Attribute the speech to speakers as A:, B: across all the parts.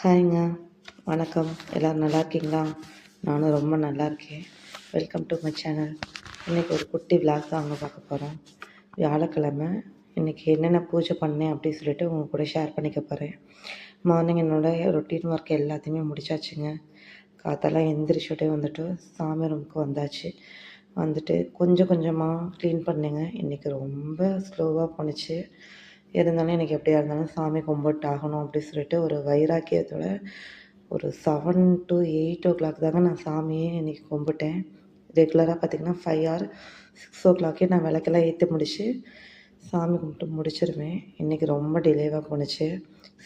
A: ஹாய்ங்க, வணக்கம். எல்லோரும் நல்லா இருக்கீங்களா? நானும் ரொம்ப நல்லா இருக்கேன். Welcome to my channel. இன்றைக்கி ஒரு குட்டி விளாக் தான் அங்கே பார்க்க போகிறோம். வியாழக்கிழமை இன்றைக்கி என்னென்ன பூஜை பண்ணேன் அப்படின்னு சொல்லிட்டு உங்கள் கூட ஷேர் பண்ணிக்க போகிறேன். மார்னிங் என்னோடய ரொட்டீன் ஒர்க் எல்லாத்தையுமே முடிச்சாச்சுங்க. காத்தாலாம் எந்திரிச்சுட்டே வந்துட்டு சாமி ரூமுக்கு வந்தாச்சு. வந்துட்டு கொஞ்சம் கொஞ்சமாக க்ளீன் பண்ணேங்க. இன்றைக்கி ரொம்ப ஸ்லோவாக போணுச்சு. இருந்தாலும் எனக்கு எப்படியா இருந்தாலும் சாமி கும்பிட்டு ஆகணும் அப்படின்னு சொல்லிட்டு ஒரு வைராக்கியத்தோட ஒரு 7 to 8 தாங்க நான் சாமியே இன்றைக்கி கும்பிட்டேன். ரெகுலராக பார்த்திங்கன்னா 5 or 6 நான் விளக்கெல்லாம் ஏற்றி முடித்து சாமி கும்பிட்டு முடிச்சிருவேன். இன்றைக்கி ரொம்ப டிலேவாக போணுச்சு.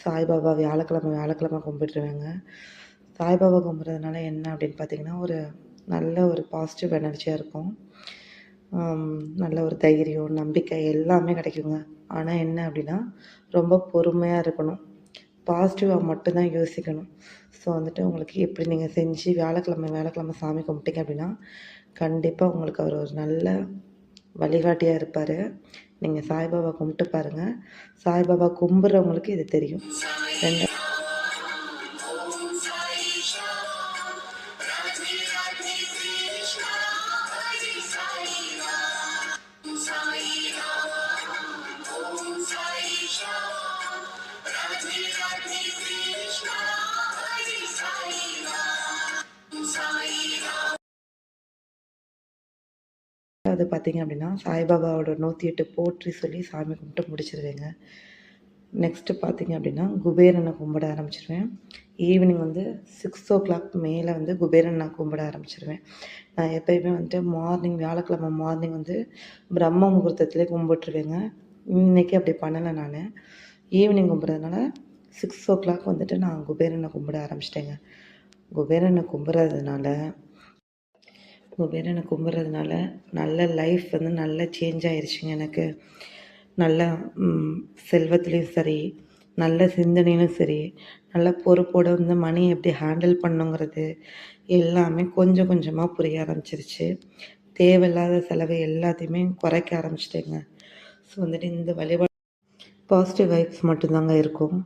A: சாய்பாபா வியாழக்கிழமை கும்பிட்டுருவேங்க. சாய்பாபா கும்பிட்றதுனால என்ன அப்படின்னு பார்த்திங்கன்னா ஒரு நல்ல ஒரு பாசிட்டிவ் எனர்ஜியாக இருக்கும். நல்ல ஒரு தைரியம், நம்பிக்கை எல்லாமே கிடைக்குங்க. ஆனால் என்ன அப்படின்னா ரொம்ப பொறுமையாக இருக்கணும். பாசிட்டிவாக மட்டும்தான் யோசிக்கணும். ஸோ வந்துட்டு உங்களுக்கு இப்படி நீங்கள் செஞ்சு வியாழக்கிழமை சாமி கும்பிட்டீங்க அப்படின்னா கண்டிப்பாக உங்களுக்கு அவர் ஒரு நல்ல வழிகாட்டியாக இருப்பார். நீங்கள் சாய்பாபா கும்பிட்டு பாருங்கள். சாய்பாபா கும்பிட்றவங்களுக்கு இது தெரியும். அது பார்த்திங்க அப்படின்னா சாய்பாபாவோட 108 போற்றி சொல்லி சாமி கும்பிட்டு முடிச்சிருவேங்க. நெக்ஸ்ட்டு பார்த்திங்க அப்படின்னா குபேரனை கும்பிட ஆரம்பிச்சிருவேன். ஈவினிங் 6 மேலே குபேரன் நான் கும்பிட ஆரம்பிச்சிருவேன். நான் எப்போயுமே வியாழக்கிழமை மார்னிங் பிரம்ம முகூர்த்தத்திலே கும்பிட்டுருவேங்க. இன்றைக்கி அப்படி பண்ணலை நான். ஈவினிங் கும்பிட்றதுனால 6 நான் குபேரனை கும்பிட ஆரம்பிச்சிட்டேங்க. குபேரனை கும்பிட்றதுனால நல்ல லைஃப் நல்லா சேஞ்ச் ஆயிடுச்சுங்க எனக்கு. நல்ல செல்வத்துலேயும் சரி, நல்ல சிந்தனையிலும் சரி, நல்ல பொறுப்போடு மணி எப்படி ஹேண்டில் பண்ணுங்கிறது எல்லாமே கொஞ்சம் கொஞ்சமாக புரிய ஆரம்பிச்சிருச்சு. தேவையில்லாத செலவு எல்லாத்தையுமே குறைக்க ஆரம்பிச்சிட்டேங்க. ஸோ இந்த வழிபாடு பாசிட்டிவ் வைப்ஸ் மட்டும்தாங்க இருக்கும்.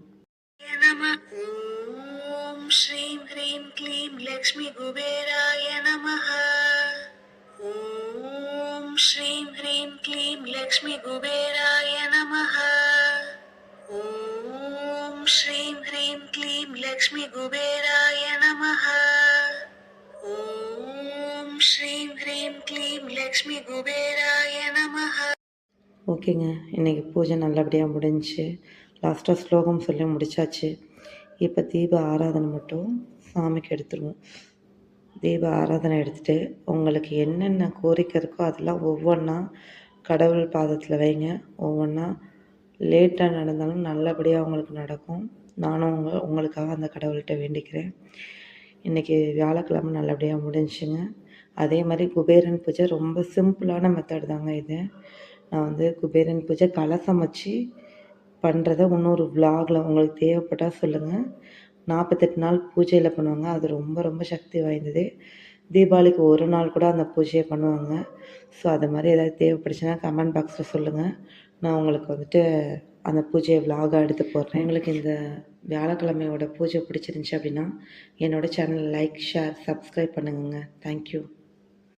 A: ஓம் ஸ்ரீம் ஹ்ரீம் க்ளீம் லக்ஷ்மி குபேராய நமஹ. ஓம் ஸ்ரீம் ஹ்ரீம் க்ளீம் லக்ஷ்மி குபேராய நமஹ. ஓம் ஸ்ரீம் ஹ்ரீம் க்ளீம் லக்ஷ்மி குபேராய நமஹ. ஓம் ஸ்ரீம் ஹ்ரீம் க்ளீம் லக்ஷ்மி குபேராய நமஹ. ஓகேங்க, இன்றைக்கி பூஜை நல்லபடியாக முடிஞ்சிச்சு. லாஸ்ட்டாக ஸ்லோகம் சொல்லி முடித்தாச்சு. இப்போ தீப ஆராதனை மட்டும் சாமிக்கு எடுத்துருவோம். தீப ஆராதனை எடுத்துகிட்டு உங்களுக்கு என்னென்ன கோரிக்கை இருக்கோ அதெல்லாம் ஒவ்வொன்றா கடவுள் பாதத்தில் வைங்க. ஒவ்வொன்றா லேட்டாக நடந்தாலும் நல்லபடியாக உங்களுக்கு நடக்கும். நானும் உங்களுக்காக அந்த கடவுள்கிட்ட வேண்டிக்கிறேன். இன்றைக்கி வியாழக்கிழமை நல்லபடியாக முடிஞ்சுங்க. அதே மாதிரி குபேரன் பூஜை ரொம்ப சிம்பிளான மெத்தட் தாங்க இது. நான் குபேரன் பூஜை கலசம் வச்சு பண்ணுறத இன்னொரு விலாகில் உங்களுக்கு தேவைப்பட்டால் சொல்லுங்கள். 48 நாள் பூஜையில் பண்ணுவாங்க. அது ரொம்ப ரொம்ப சக்தி வாய்ந்தது. தீபாவளிக்கு ஒரு நாள் கூட அந்த பூஜையை பண்ணுவாங்க. ஸோ அது மாதிரி ஏதாவது தேவைப்பட்டுச்சுன்னா கமெண்ட் பாக்ஸில் சொல்லுங்கள். நான் உங்களுக்கு அந்த பூஜையை விலாகாக எடுத்து போடுறேன். உங்களுக்கு இந்த வியாழக்கிழமையோட பூஜை பிடிச்சிருந்துச்சி அப்படின்னா என்னோடய சேனல் லைக், ஷேர், சப்ஸ்கிரைப் பண்ணுங்கங்க. தேங்க்யூ.